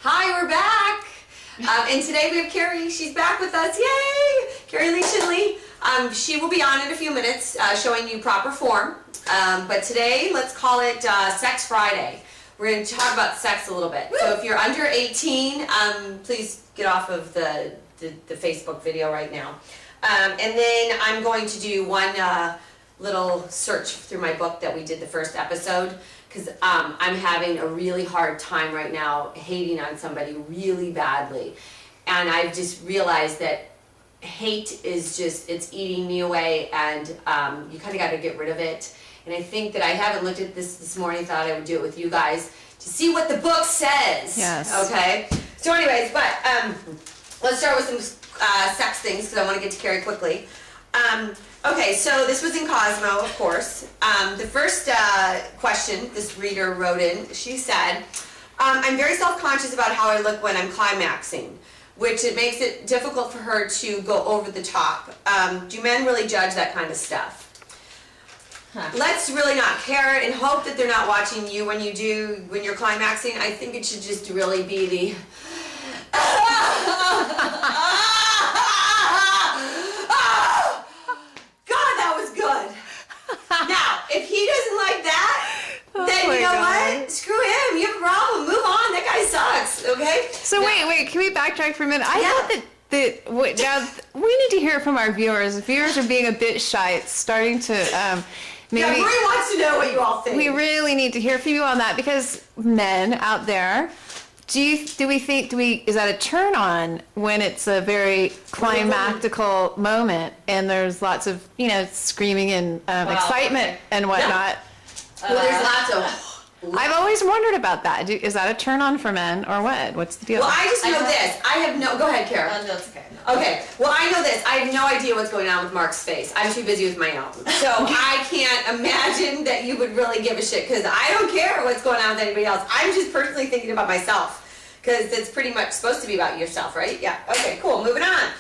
Hi, we're back. And today we have Carrie. She's back with us. Yay! Carrie Lee Shinley. She will be on in a few minutes showing you proper form. But today, let's call it Sex Friday. We're going to talk about sex a little bit. Woo! So if you're under 18, please get off of the Facebook video right now. And then I'm going to do one little search through my book that we did the first episode, because I'm having a really hard time right now hating on somebody really badly. And I've just realized that hate is just, it's eating me away, and you kind of got to get rid of it. And I think that I haven't looked at this morning, thought I would do it with you guys to see what the book says. Yes. Okay? So anyways, but let's start with some sex things, because I want to get to Carrie quickly. Okay, so this was in Cosmo, of course. The first question this reader wrote in, she said, I'm very self-conscious about how I look when I'm climaxing, which it makes it difficult for her to go over the top. Do men really judge that kind of stuff? Huh. Let's really not care and hope that they're not watching you when you're climaxing. I think it should just really be the Now, if he doesn't like that, then you know what? Screw him. You have a problem. Move on. That guy sucks. Okay? So now, wait. Can we backtrack for a minute? I thought that now we need to hear from our viewers. Viewers are being a bit shy. It's starting to maybe. Yeah, Marie wants to know what you all think. We really need to hear from you on that, because men out there, is that a turn on when it's a very climactical moment and there's lots of, screaming and excitement and whatnot? Well, there's lots of... I've always wondered about that. Is that a turn on for men or what? What's the deal? Well, I just know this. Go ahead, Kara. No, it's okay. Okay, well, I know this. I have no idea what's going on with Mark's face. I'm too busy with my own. So I can't imagine that you would really give a shit, because I don't care what's going on with anybody else. I'm just personally thinking about myself. Because it's pretty much supposed to be about yourself, right? Yeah. Okay, cool. Moving on.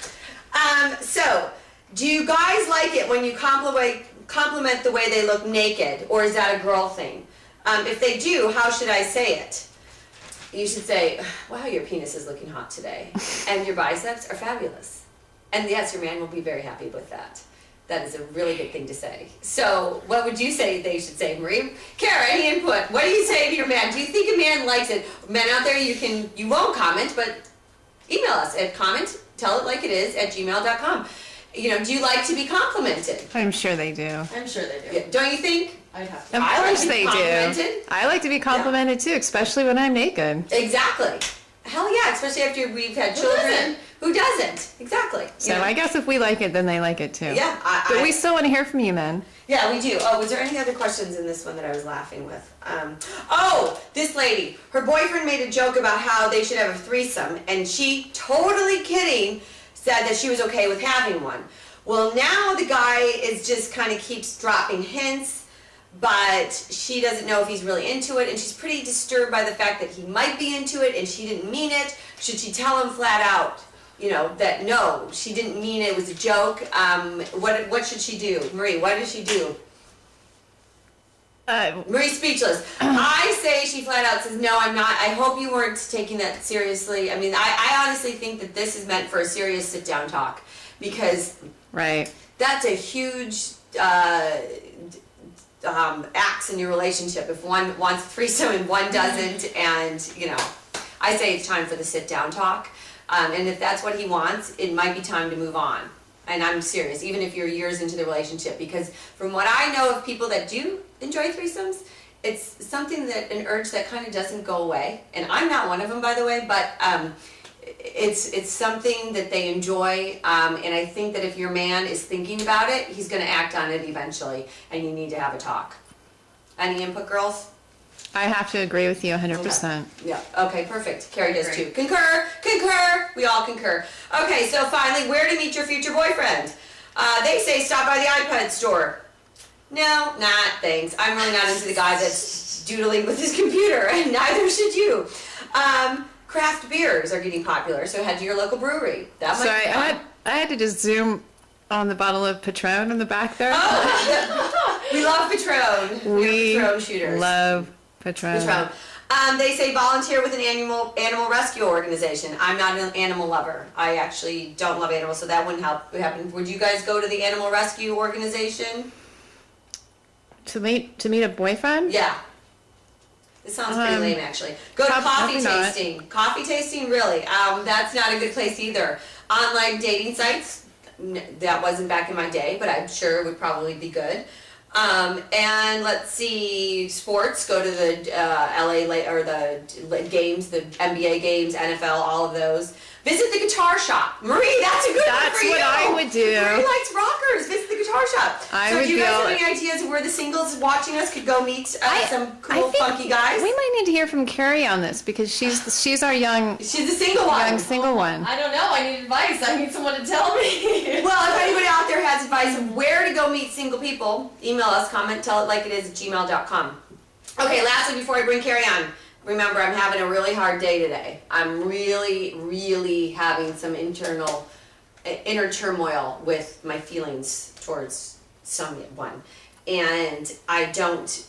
So, do you guys like it when you compliment the way they look naked, or is that a girl thing? If they do, how should I say it? You should say, wow, your penis is looking hot today, and your biceps are fabulous. And yes, your man will be very happy with that. That is a really good thing to say. So, what would you say they should say, Marie? Kara, any input? What do you say to your man? Do you think a man likes it? Men out there, you won't comment, but email us at tellitLikeItis@gmail.com. Do you like to be complimented? I'm sure they do. I'm sure they do. Yeah. Don't you think? I'd have to. Of course they do. I like to be complimented too, especially when I'm naked. Exactly. Hell yeah, especially after we've had children. Who doesn't? Exactly. So I guess if we like it, then they like it too. Yeah. But we still want to hear from you, men. Yeah, we do. Oh, was there any other questions in this one that I was laughing with? This lady. Her boyfriend made a joke about how they should have a threesome, and she, totally kidding, said that she was okay with having one. Well, now the guy is just kind of keeps dropping hints, but she doesn't know if he's really into it, and she's pretty disturbed by the fact that he might be into it and she didn't mean it. Should she tell him flat out, that no, she didn't mean it, was a joke? What should she do? Marie, what does she do? Marie's speechless. I say she flat out says, no, I'm not. I hope you weren't taking that seriously. I mean, I honestly think that this is meant for a serious sit-down talk, because that's a huge axe in your relationship if one wants a threesome and one doesn't, and I say it's time for the sit-down talk. And if that's what he wants, it might be time to move on. And I'm serious, even if you're years into the relationship, because from what I know of people that do enjoy threesomes, it's something an urge that kind of doesn't go away. And I'm not one of them, by the way, but it's something that they enjoy. And I think that if your man is thinking about it, he's going to act on it eventually, and you need to have a talk. Any input, girls? I have to agree with you 100%. Okay. Yeah, okay, perfect. Carrie does too. Concur! We all concur. Okay, so finally, where to meet your future boyfriend? They say stop by the iPad store. No, not thanks. I'm really not into the guy that's doodling with his computer, and neither should you. Craft beers are getting popular, so head to your local brewery. That might be fun. I had to just zoom on the bottle of Patron in the back there. Oh, we love Patron. We Patron shooters. love Patron. They say volunteer with an animal rescue organization. I'm not an animal lover. I actually don't love animals, so that wouldn't happen. Would you guys go to the animal rescue organization? To meet a boyfriend? Yeah. It sounds pretty lame, actually. Go to coffee probably not. tasting. Coffee tasting, really? That's not a good place either. Online dating sites, that wasn't back in my day, but I'm sure it would probably be good. And let's see, sports, go to the or the games, the NBA games, NFL, all of those. Visit the guitar shop. Marie, that's a good one That's for you. what I would do. Marie likes rockers. Visit the guitar shop. I So would do you guys go- have any ideas of where the singles watching us could go meet some cool, think funky guys? We might need to hear from Carrie on this because she's our young She's the single one. single one. I don't know. I need advice. I need someone to tell me. Well, if anybody out there has advice of where to go meet single people, email us, comment, tell it like it is at gmail.com. Okay, lastly, before I bring Carrie on, remember I'm having a really hard day today. I'm really, really having some inner turmoil with my feelings towards someone. And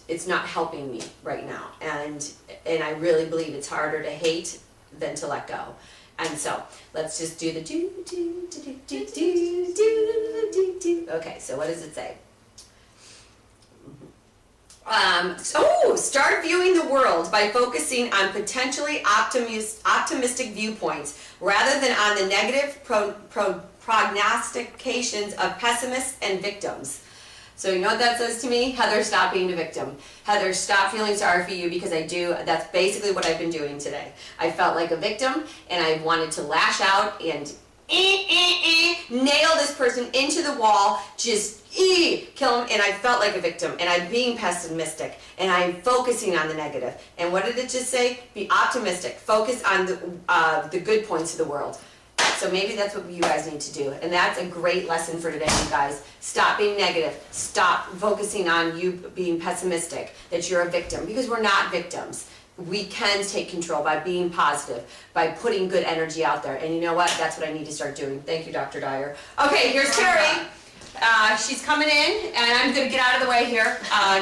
it's not helping me right now. And I really believe it's harder to hate than to let go. And so, let's just do the do. Okay, so what does it say? Start viewing the world by focusing on potentially optimistic viewpoints rather than on the negative prognostications of pessimists and victims. So you know what that says to me? Heather, stop being a victim. Heather, stop feeling sorry for you because that's basically what I've been doing today. I felt like a victim and I wanted to lash out and nail this person into the wall, just kill him, and I felt like a victim, and I'm being pessimistic, and I'm focusing on the negative. And what did it just say? Be optimistic. Focus on the good points of the world. So maybe that's what you guys need to do, and that's a great lesson for today, you guys. Stop being negative. Stop focusing on you being pessimistic, that you're a victim, because we're not victims. We can take control by being positive, by putting good energy out there. And you know what? That's what I need to start doing. Thank you, Dr. Dyer. Okay, here's Carrie. She's coming in, and I'm going to get out of the way here.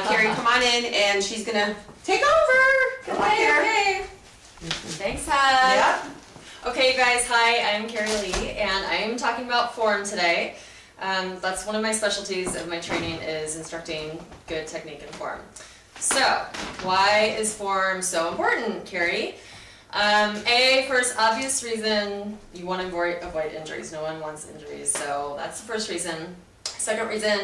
Carrie, come on in, and she's going to take over. Good luck, Carrie. Okay. Thanks, Hud. Yeah. Okay, you guys. Hi, I'm Carrie Lee, and I'm talking about form today. That's one of my specialties of my training is instructing good technique and form. So, why is form so important, Carrie? First obvious reason, you want to avoid injuries. No one wants injuries, so that's the first reason. Second reason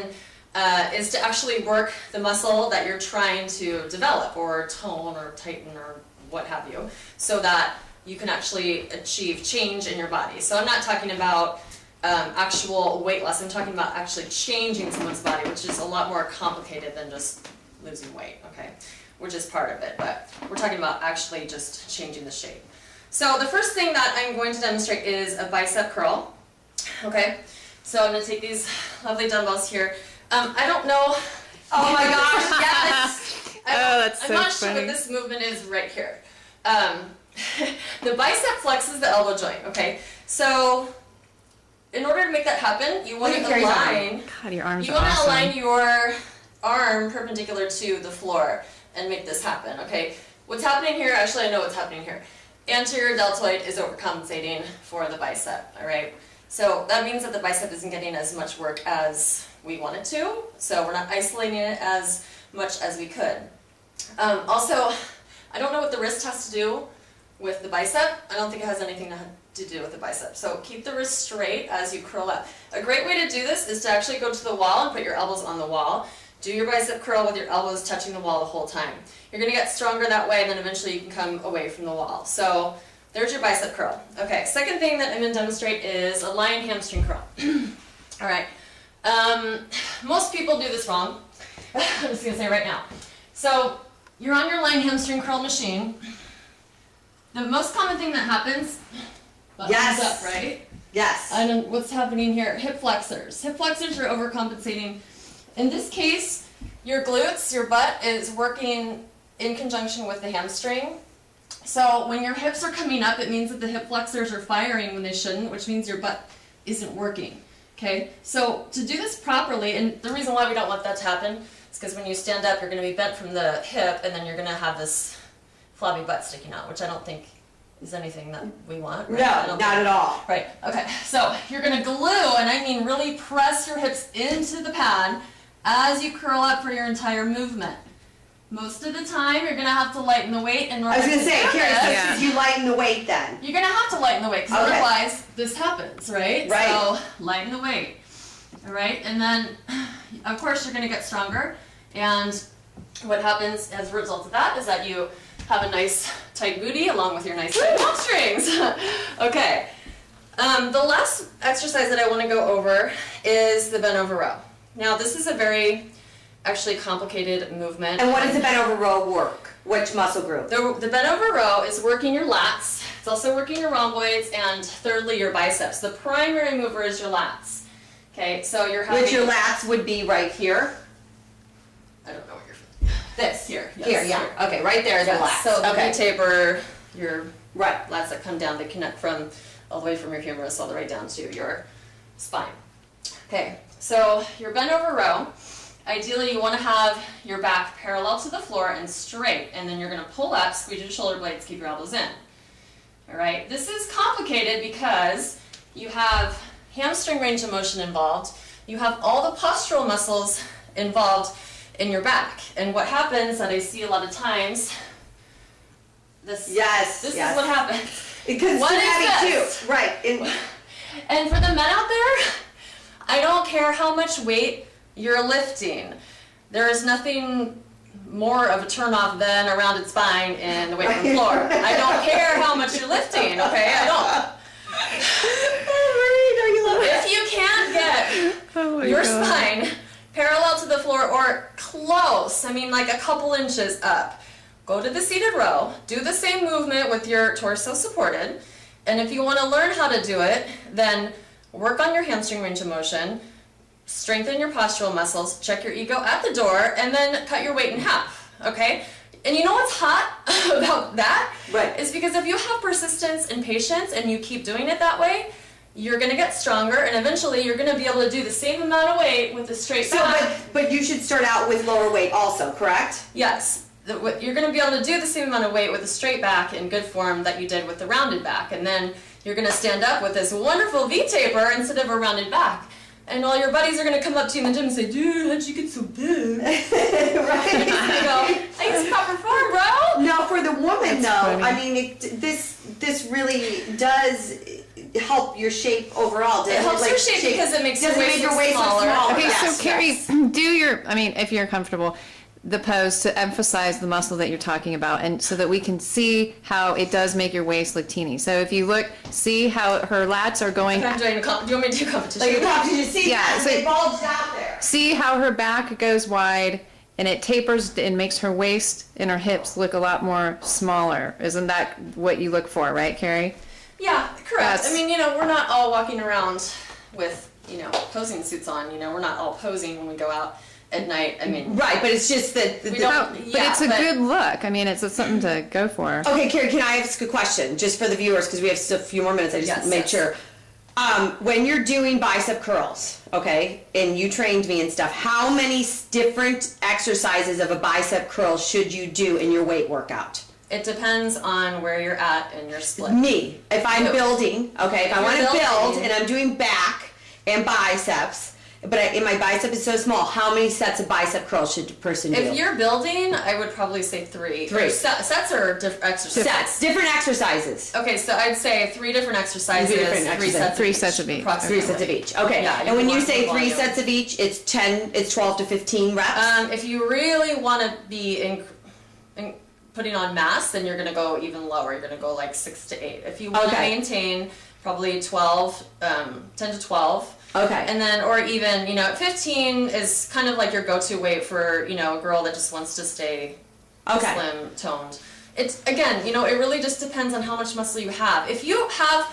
is to actually work the muscle that you're trying to develop or tone or tighten or what have you, so that you can actually achieve change in your body. So I'm not talking about actual weight loss, I'm talking about actually changing someone's body, which is a lot more complicated than just losing weight, okay? Which is part of it, but we're talking about actually just changing the shape. So the first thing that I'm going to demonstrate is a bicep curl, okay? So I'm going to take these lovely dumbbells here. I don't know. Oh my gosh, yes! That's so I'm not sure funny. what this movement is right here. The bicep flexes the elbow joint, okay? So in order to make that happen, you want to align. God, your arms You are want to awesome. align your arm perpendicular to the floor and make this happen, okay? What's happening here, actually I know what's happening here. Anterior deltoid is overcompensating for the bicep, all right? So that means that the bicep isn't getting as much work as we want it to, so we're not isolating it as much as we could. Also, I don't know what the wrist has to do with the bicep. I don't think it has anything to do with the bicep. So keep the wrist straight as you curl up. A great way to do this is to actually go to the wall and put your elbows on the wall. Do your bicep curl with your elbows touching the wall the whole time. You're going to get stronger that way, and then eventually you can come away from the wall. So there's your bicep curl. Okay, second thing that I'm going to demonstrate is a lying hamstring curl. All right. Most people do this wrong. I'm just going to say right now. So you're on your lying hamstring curl machine. The most common thing that happens, buttons Yes. up, right? Yes. And what's happening here? Hip flexors. Hip flexors are overcompensating. In this case, your glutes, your butt is working in conjunction with the hamstring. So when your hips are coming up, it means that the hip flexors are firing when they shouldn't, which means your butt isn't working. Okay? So to do this properly, and the reason why we don't want that to happen is because when you stand up, you're going to be bent from the hip, and then you're going to have this flabby butt sticking out, which I don't think is anything that we want. Right? No, not at all. Right, okay, so you're gonna glue, and I mean really press your hips into the pad as you curl up for your entire movement. Most of the time, you're gonna have to lighten the weight in order I was gonna to say, do Carrie, this. so you lighten the weight then. You're gonna have to lighten the weight, because Okay. otherwise this happens, right? Right. So lighten the weight, all right? And then, of course, you're gonna get stronger, and what happens as a result of that is that you have a nice tight booty along with your nice tight hamstrings. Okay, the last exercise that I wanna go over is the bent over row. Now, this is a very actually complicated movement. And what does the bent over row work? Which muscle group? The bent over row is working your lats. It's also working your rhomboids, and thirdly, your biceps. The primary mover is your lats. Okay, so you're having... Which your lats would be right here. I don't know what you're... This. Here, yes, Here, yeah. here. Okay, right there is the Yes, lats. so the Okay. V-taper, your Right. lats that come down, they connect from all the way from your humerus all the way down to your spine. Okay, so your bent over row, ideally you want to have your back parallel to the floor and straight, and then you're going to pull up, squeeze your shoulder blades, keep your elbows in. All right, this is complicated because you have hamstring range of motion involved, you have all the postural muscles involved in your back, and what happens that I see a lot of times, this Yes. is yes. what happens. Because it's What too is heavy this? too. Right. And for the men out there, I don't care how much weight you're lifting. There is nothing more of a turnoff than a rounded spine in the weight room floor. I don't care how much you're lifting, okay? I don't. If you can't get your spine parallel to the floor or close, I mean like a couple inches up, go to the seated row, do the same movement with your torso supported, and if you want to learn how to do it, then work on your hamstring range of motion, strengthen your postural muscles, check your ego at the door, and then cut your weight in half, okay? And you know what's hot about that? Right. Is because if you have persistence and patience and you keep doing it that way, you're going to get stronger, and eventually you're going to be able to do the same amount of weight with a straight So, back. but you should start out with lower weight also, correct? Yes. You're going to be able to do the same amount of weight with a straight back in good form that you did with the rounded back, and then you're going to stand up with this wonderful V-taper instead of a rounded back. And all your buddies are going to come up to you in the gym and say, dude, how'd you get so big? Right. And you go, thanks, proper form, bro. Now, for the woman, That's though, funny. I mean, this really does help your shape overall. It helps your shape because it makes your doesn't waist make your look waist look smaller. smaller. Okay, Yes, so Carrie, yes. do your, I mean, if you're comfortable, the pose to emphasize the muscle that you're talking about, and so that we can see how it does make your waist look teeny. So if you look, see how her lats are going, I'm doing do you want me to do competition? Like, you see Yeah, that? so- They bulged out there. see how her back goes wide and it tapers and makes her waist and her hips look a lot more smaller. Isn't that what you look for, right, Carrie? Yeah, correct. That's- I mean, we're not all walking around with, posing suits on. We're not all posing when we go out at night. I mean, Right, but it's just that. We don't- But Yeah, it's a but- good look. I mean, it's something to go for. Okay, Carrie, can I ask a question just for the viewers because we have still a few more minutes? I just Yes, make yes. sure. When you're doing bicep curls, okay, and you trained me and stuff, how many different exercises of a bicep curl should you do in your weight workout? it depends on where you're at in your split. Me, if I'm You. building, okay, if I You're want to build building. and I'm doing back and biceps, but and my bicep is so small, how many sets of bicep curls should a person do? If you're building, I would probably say three. Three. Or sets are exercises. Sets, different exercises. Okay, so I'd say 3 different exercises, Three different 3 exercises. sets. Three sets of each. approximately. 3 sets of each. Okay. Yeah, and when you you want say the 3 volume. sets of each, it's 12 to 15 reps. If you really want to be in putting on mass, then you're going to go even lower. You're going to go like 6 to 8. If you want to Okay. maintain, probably 12, 10 to 12. Okay. And then, or even, 15 is kind of like your go-to weight for, a girl that just wants to stay Okay. slim, toned. It's, again, it really just depends on how much muscle you have. If you have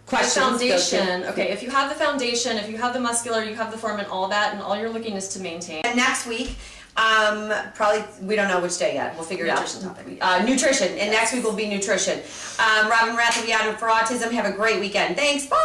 Questions, the go foundation, to- okay, if you have the foundation, if you have the muscular, you have the form and all that, and all you're looking is to maintain. And next week, probably, we don't know which day yet. We'll figure it out. Nutrition topic. Nutrition. And next week will be nutrition. Robin Rath will be out for autism. Have a great weekend. Thanks. Bye.